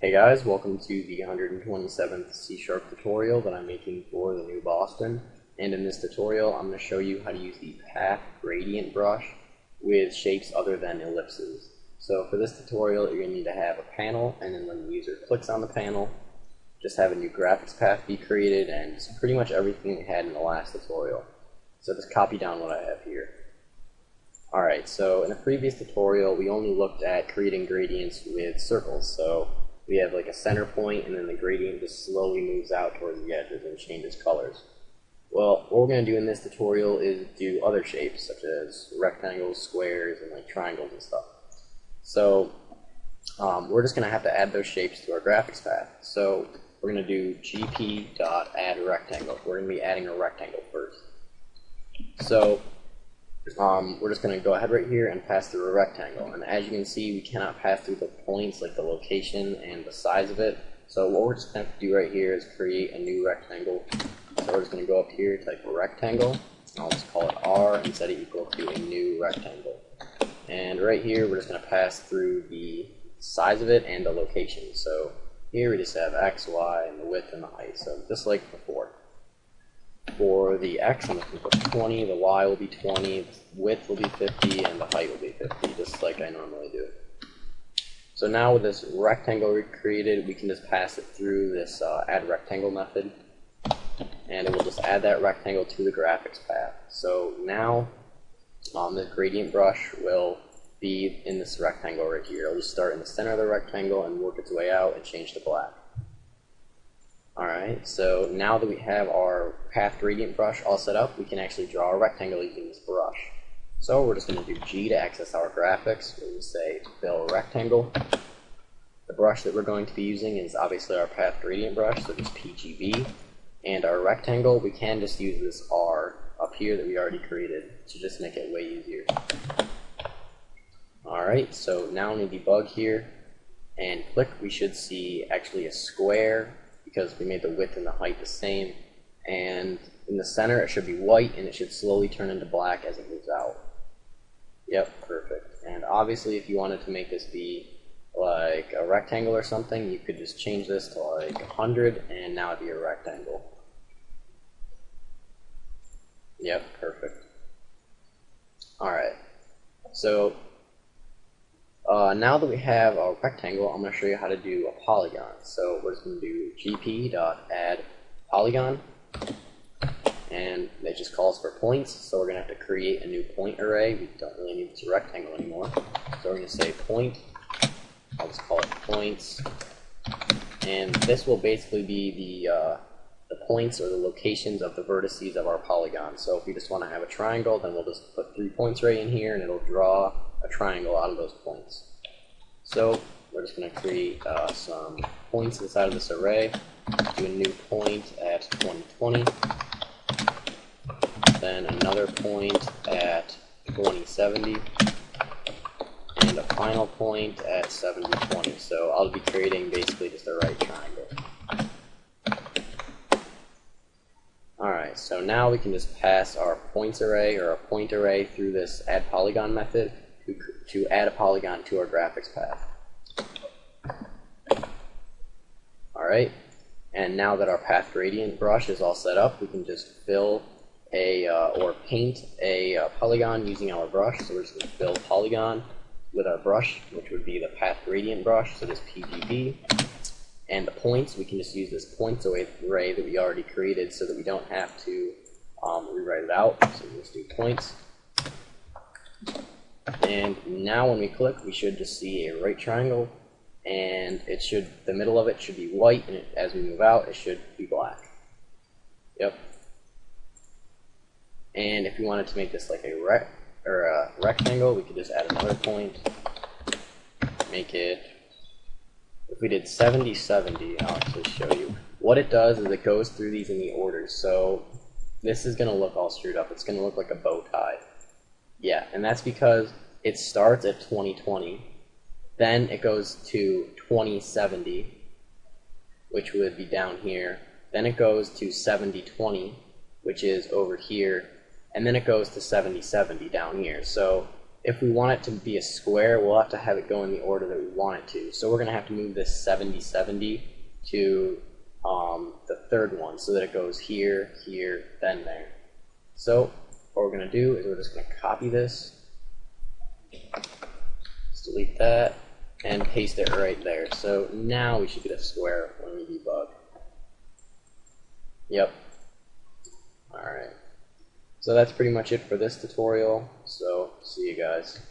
Hey guys, welcome to the 127th C# tutorial that I'm making for the new Boston. And in this tutorial, I'm going to show you how to use the PathGradientBrush with shapes other than ellipses. So for this tutorial, you're going to need to have a panel, and then when the user clicks on the panel, just have a new graphics path be created, and it's pretty much everything we had in the last tutorial. So just copy down what I have here. Alright, so in a previous tutorial, we only looked at creating gradients with circles. So we have like a center point, and then the gradient just slowly moves out towards the edges and changes colors. Well, what we're going to do in this tutorial is do other shapes, such as rectangles, squares, and like triangles and stuff. So we're just going to have to add those shapes to our graphics path. So we're going to do gp.addRectangle. We're going to be adding a rectangle first. So we're just going to go ahead right here and pass through a rectangle. And as you can see, we cannot pass through the points, like the location and the size of it. So what we're just going to have to do right here is create a new rectangle. So we're just going to go up here, type a rectangle. I'll just call it R and set it equal to a new rectangle. And right here, we're just going to pass through the size of it and the location. So here we just have X, Y, and the width and the height. So just like before. For the X, I'm going to put 20, the Y will be 20, the width will be 50, and the height will be 50, just like I normally do. So now with this rectangle we created, we can just pass it through this add rectangle method, and it will just add that rectangle to the graphics path. So now the gradient brush will be in this rectangle right here. It'll just start in the center of the rectangle and work its way out and change to black. Alright, so now that we have our PathGradientBrush all set up, we can actually draw a rectangle using this brush. So we're just going to do G to access our graphics. We're going to say fill rectangle. The brush that we're going to be using is obviously our PathGradientBrush, so just PGB. And our rectangle, we can just use this R up here that we already created to just make it way easier. Alright, so now when we debug here and click, we should see actually a square, because we made the width and the height the same, and in the center it should be white, and it should slowly turn into black as it moves out. Yep, perfect. And obviously if you wanted to make this be like a rectangle or something, you could just change this to like 100, and now it'd be a rectangle. Yep, perfect. Alright, so now that we have a rectangle, I'm going to show you how to do a polygon. So we're just going to do gp.addPolygon, and it just calls for points. So we're going to have to create a new point array. We don't really need this rectangle anymore. So we're going to say point. I'll just call it points, and this will basically be the points or the locations of the vertices of our polygon. So if we just want to have a triangle, then we'll just put 3 points right in here, and it'll draw a triangle out of those points. So we're just going to create some points inside of this array. Do a new point at 2020, then another point at 2070, and a final point at 7020. So I'll be creating basically just a right triangle. Alright, so now we can just pass our points array or a point array through this add polygon method to add a polygon to our graphics path. Alright, and now that our PathGradientBrush is all set up, we can just fill or paint a polygon using our brush. So we're just going to fill polygon with our brush, which would be the PathGradientBrush, so this PGB. And the points, we can just use this points array that we already created so that we don't have to rewrite it out. So we just do points. And now when we click, we should just see a right triangle, and the middle of it should be white, and as we move out, it should be black. Yep. And if we wanted to make this like a rectangle, we could just add another point. Make it, if we did 70, 70, I'll actually show you. What it does is it goes through these in the order. So this is going to look all screwed up. It's going to look like a bow tie. Yeah, and that's because it starts at 2020, then it goes to 2070, which would be down here, then it goes to 7020, which is over here, and then it goes to 7070 down here. So if we want it to be a square, we'll have to have it go in the order that we want it to. So we're going to have to move this 70-70 to the third one so that it goes here, here, then there. So what we're going to do is we're just going to copy this, just delete that, and paste it right there. So now we should get a square when we debug. Yep. Alright. So that's pretty much it for this tutorial. So see you guys.